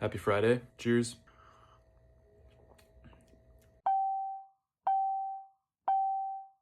Happy Friday. Cheers.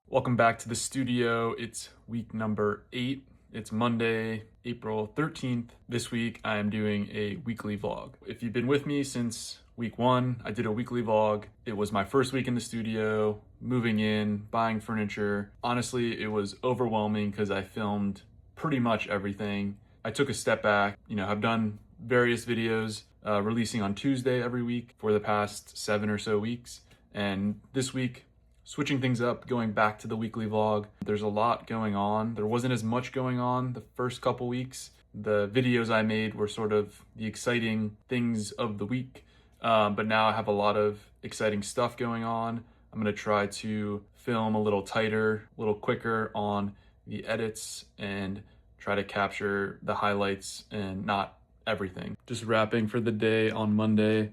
Welcome back to the studio. It's week number 8. It's Monday, April 13th. This week I am doing a weekly vlog. If you've been with me since week 1, I did a weekly vlog. It was my first week in the studio, moving in, buying furniture. Honestly, it was overwhelming because I filmed pretty much everything. I took a step back. I've done various videos releasing on Tuesday every week for the past 7 or so weeks. And this week, switching things up, going back to the weekly vlog. There's a lot going on. There wasn't as much going on the first couple weeks. The videos I made were sort of the exciting things of the week. But now I have a lot of exciting stuff going on. I'm gonna try to film a little tighter, a little quicker on the edits and try to capture the highlights and not everything. Just wrapping for the day on Monday.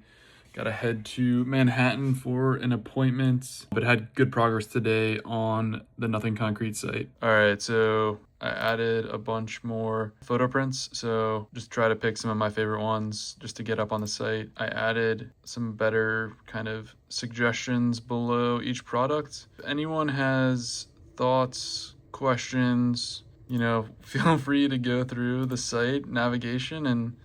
Gotta head to Manhattan for an appointment, but had good progress today on the Nothing Concrete site. All right, so I added a bunch more photo prints. So just try to pick some of my favorite ones just to get up on the site. I added some better kind of suggestions below each product. If anyone has thoughts, questions, feel free to go through the site navigation and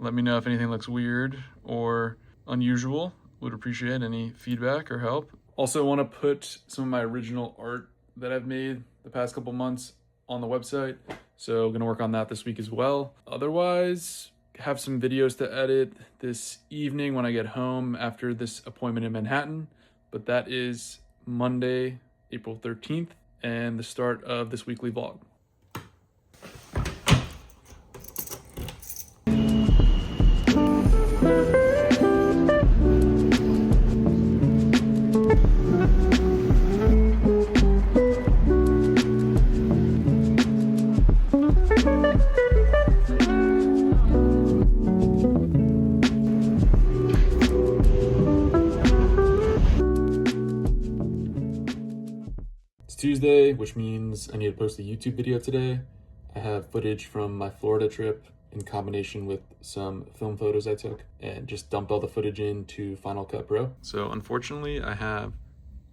let me know if anything looks weird or unusual. Would appreciate any feedback or help. Also want to put some of my original art that I've made the past couple months on the website. So gonna work on that this week as well. Otherwise, have some videos to edit this evening when I get home after this appointment in Manhattan. But that is Monday, April 13th, and the start of this weekly vlog. Tuesday, which means I need to post a YouTube video today. I have footage from my Florida trip in combination with some film photos I took and just dumped all the footage into Final Cut Pro. So unfortunately, I have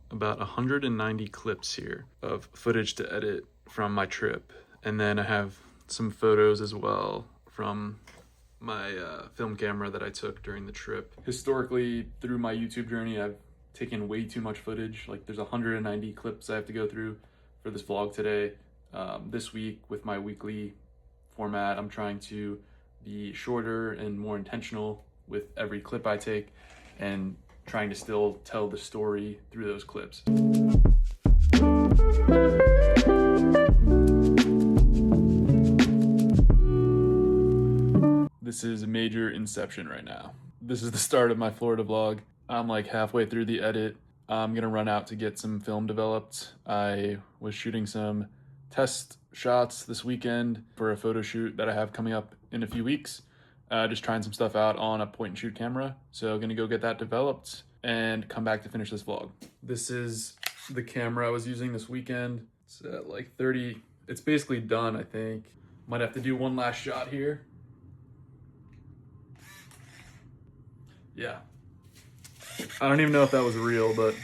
about 190 clips here of footage to edit from my trip. And then I have some photos as well from my film camera that I took during the trip. Historically, through my YouTube journey, I've taken way too much footage. Like there's 190 clips I have to go through for this vlog today. This week with my weekly format, I'm trying to be shorter and more intentional with every clip I take and trying to still tell the story through those clips. This is a major inception right now. This is the start of my Florida vlog. I'm like halfway through the edit. I'm gonna run out to get some film developed. I was shooting some test shots this weekend for a photo shoot that I have coming up in a few weeks. Just trying some stuff out on a point and shoot camera. So gonna go get that developed and come back to finish this vlog. This is the camera I was using this weekend. It's at like 30, it's basically done, I think. Might have to do one last shot here. Yeah. I don't even know if that was real, but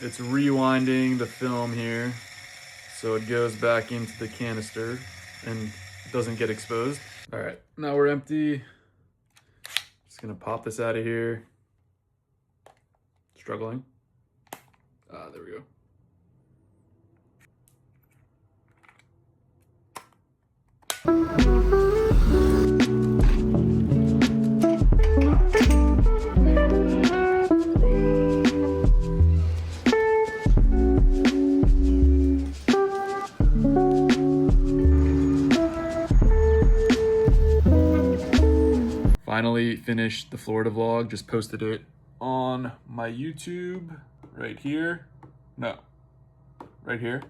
it's rewinding the film here so it goes back into the canister and doesn't get exposed. All right, now we're empty. Just gonna pop this out of here. Struggling. There we go. Finally finished the Florida vlog, just posted it on my YouTube right here. No, right here.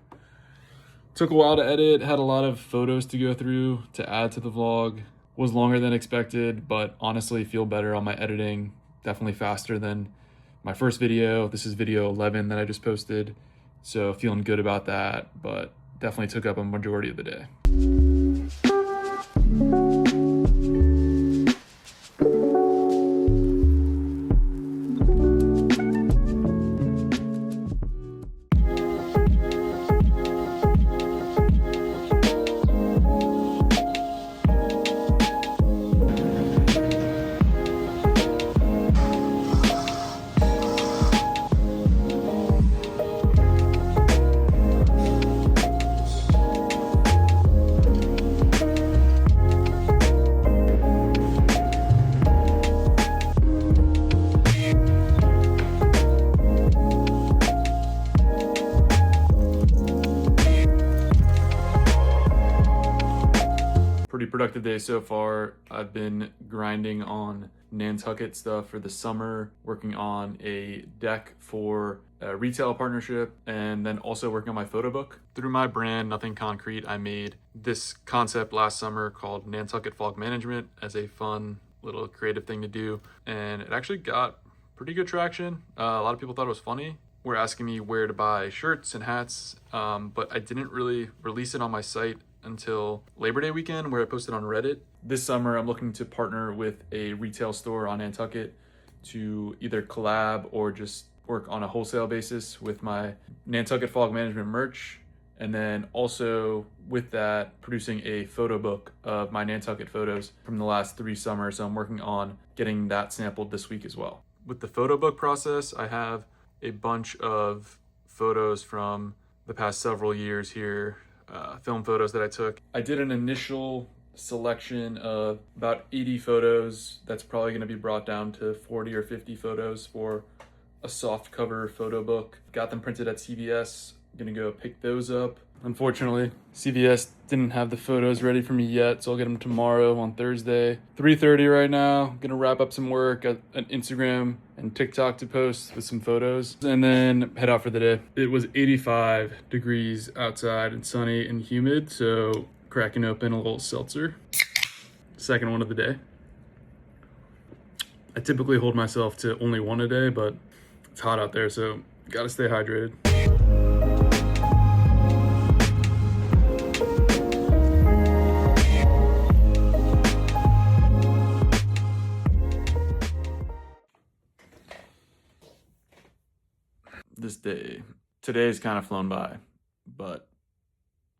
Took a while to edit, had a lot of photos to go through to add to the vlog. Was longer than expected, but honestly feel better on my editing. Definitely faster than my first video. This is video 11 that I just posted. So feeling good about that, but definitely took up a majority of the day. productive day so far. I've been grinding on Nantucket stuff for the summer, working on a deck for a retail partnership, and then also working on my photo book. Through my brand, Nothing Concrete, I made this concept last summer called Nantucket Fog Management as a fun little creative thing to do, and it actually got pretty good traction. A lot of people thought it was funny. Were asking me where to buy shirts and hats, but I didn't really release it on my site until Labor Day weekend, where I posted on Reddit. This summer, I'm looking to partner with a retail store on Nantucket to either collab or just work on a wholesale basis with my Nantucket Fog Management merch. And then also with that, producing a photo book of my Nantucket photos from the last 3 summers. So I'm working on getting that sampled this week as well. With the photo book process, I have a bunch of photos from the past several years here, film photos that I took. I did an initial selection of about 80 photos. That's probably going to be brought down to 40 or 50 photos for a soft cover photo book. Got them printed at CVS. Gonna go pick those up. Unfortunately, CVS didn't have the photos ready for me yet, so I'll get them tomorrow on Thursday. 3:30 right now. Gonna wrap up some work, got an Instagram and TikTok to post with some photos, and then head out for the day. It was 85 degrees outside and sunny and humid, so cracking open a little seltzer. Second one of the day. I typically hold myself to only one a day, but it's hot out there, so gotta stay hydrated. Today's kind of flown by, but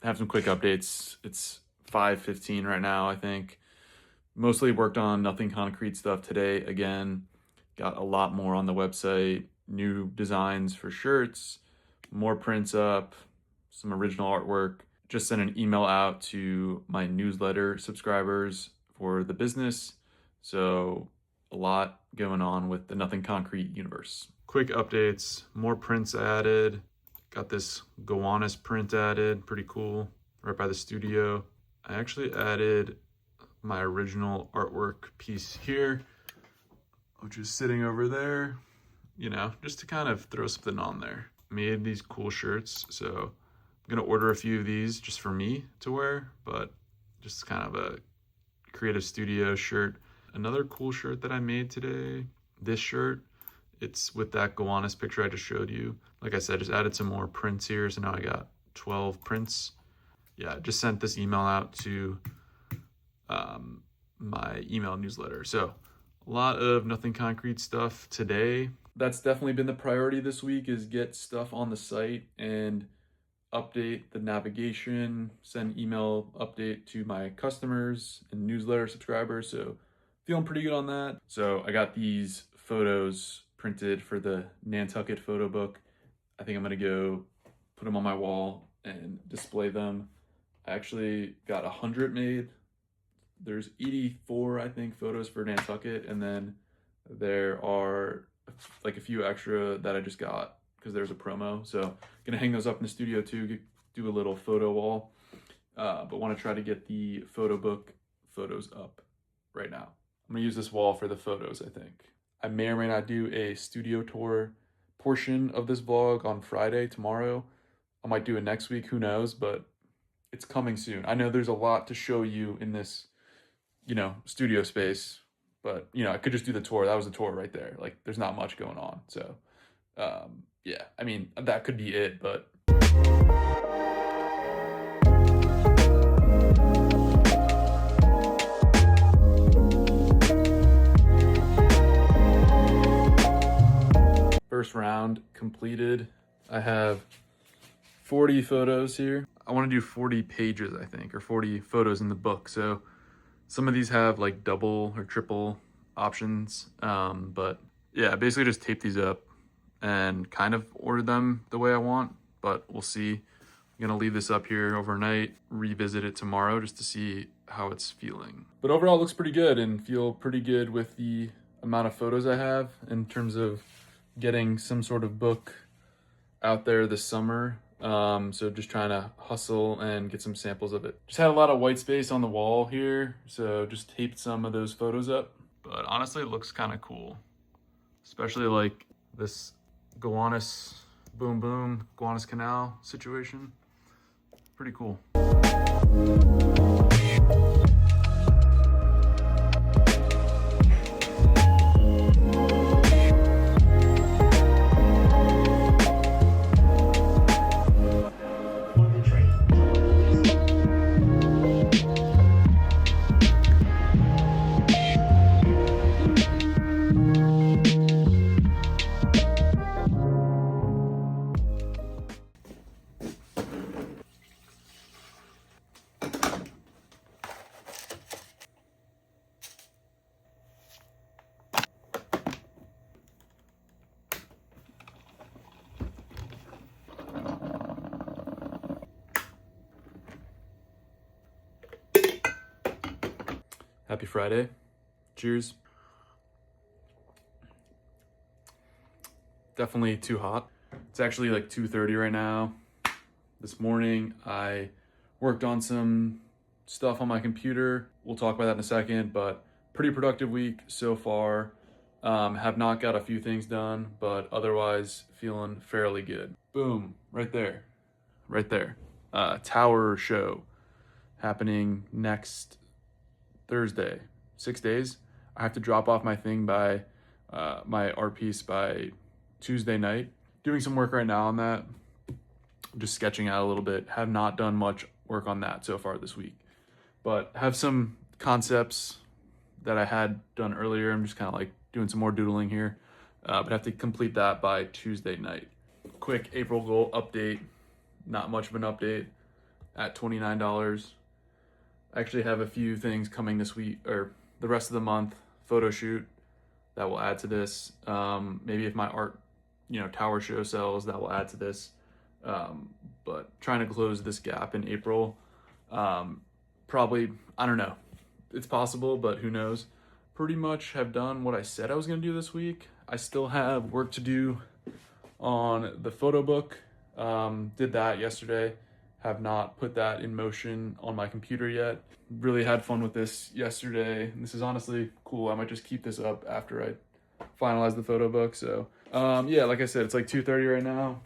I have some quick updates. It's 5:15 right now, I think. Mostly worked on Nothing Concrete stuff today again. Got a lot more on the website, new designs for shirts, more prints up, some original artwork. Just sent an email out to my newsletter subscribers for the business. So a lot going on with the Nothing Concrete universe. Quick updates, more prints added. Got this Gowanus print added, pretty cool, right by the studio. I actually added my original artwork piece here, which is sitting over there, you know, just to kind of throw something on there. Made these cool shirts, so I'm gonna order a few of these just for me to wear, but just kind of a creative studio shirt. Another cool shirt that I made today, this shirt, it's with that Gowanus picture I just showed you. Like I said, just added some more prints here, so now I got 12 prints. Yeah, just sent this email out to my email newsletter. So a lot of Nothing Concrete stuff today. That's definitely been the priority this week, is get stuff on the site and update the navigation, send email update to my customers and newsletter subscribers. So feeling pretty good on that. So I got these photos printed for the Nantucket photo book. I think I'm gonna go put them on my wall and display them. I actually got 100 made. There's 84, I think, photos for Nantucket, and then there are like a few extra that I just got because there's a promo. So gonna hang those up in the studio too, do a little photo wall, but want to try to get the photo book photos up right now. I'm gonna use this wall for the photos, I think. I may or may not do a studio tour portion of this vlog on Friday, tomorrow. I might do it next week, who knows, but it's coming soon. I know there's a lot to show you in this, you know, studio space, but, you know, I could just do the tour. That was the tour right there. Like, there's not much going on. So, yeah, I mean, that could be it, but... First round completed. I have 40 photos here. I want to do 40 pages, I think, or 40 photos in the book. So some of these have like double or triple options. But yeah, I basically just tape these up and kind of order them the way I want, but we'll see. I'm gonna leave this up here overnight, revisit it tomorrow just to see how it's feeling. But overall it looks pretty good and feel pretty good with the amount of photos I have in terms of getting some sort of book out there this summer. So just trying to hustle and get some samples of it. Just had a lot of white space on the wall here, so just taped some of those photos up. But honestly, it looks kind of cool, especially like this Gowanus boom boom Gowanus Canal situation. Pretty cool. Happy Friday. Cheers. Definitely too hot. It's actually like 2:30 right now. This morning I worked on some stuff on my computer. We'll talk about that in a second, but pretty productive week so far. Have not got a few things done, but otherwise feeling fairly good. Boom, right there. Right there. Tower show happening next Thursday. 6 days. I have to drop off my thing by my art piece by Tuesday night. Doing some work right now on that. Just sketching out a little bit. Have not done much work on that so far this week, but have some concepts that I had done earlier. I'm just kind of like doing some more doodling here, but have to complete that by Tuesday night. Quick April goal update. Not much of an update at $29. I actually have a few things coming this week or the rest of the month. Photo shoot that will add to this. Maybe if my art, tower show sells, that will add to this. But trying to close this gap in April. Probably, I don't know. It's possible, but who knows? Pretty much have done what I said I was going to do this week. I still have work to do on the photo book. Did that yesterday. Have not put that in motion on my computer yet. Really had fun with this yesterday. This is honestly cool. I might just keep this up after I finalize the photo book. So yeah, like I said, it's like 2:30 right now.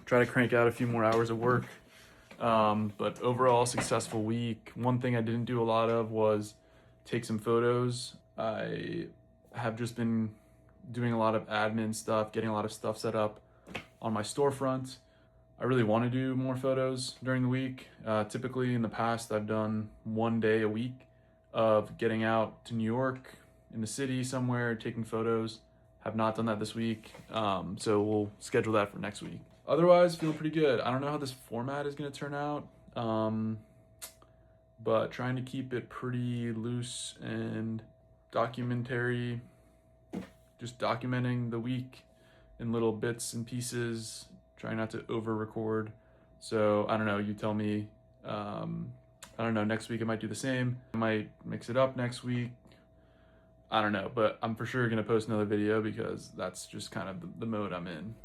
Try to crank out a few more hours of work. But overall, successful week. One thing I didn't do a lot of was take some photos. I have just been doing a lot of admin stuff, getting a lot of stuff set up on my storefront. I really want to do more photos during the week. Typically in the past, I've done 1 day a week of getting out to New York, in the city somewhere, taking photos. Have not done that this week, so we'll schedule that for next week. Otherwise, feeling pretty good. I don't know how this format is going to turn out, but trying to keep it pretty loose and documentary, just documenting the week in little bits and pieces, trying not to over record. So I don't know, you tell me. I don't know, next week I might do the same. I might mix it up next week. I don't know, but I'm for sure gonna post another video because that's just kind of the mode I'm in.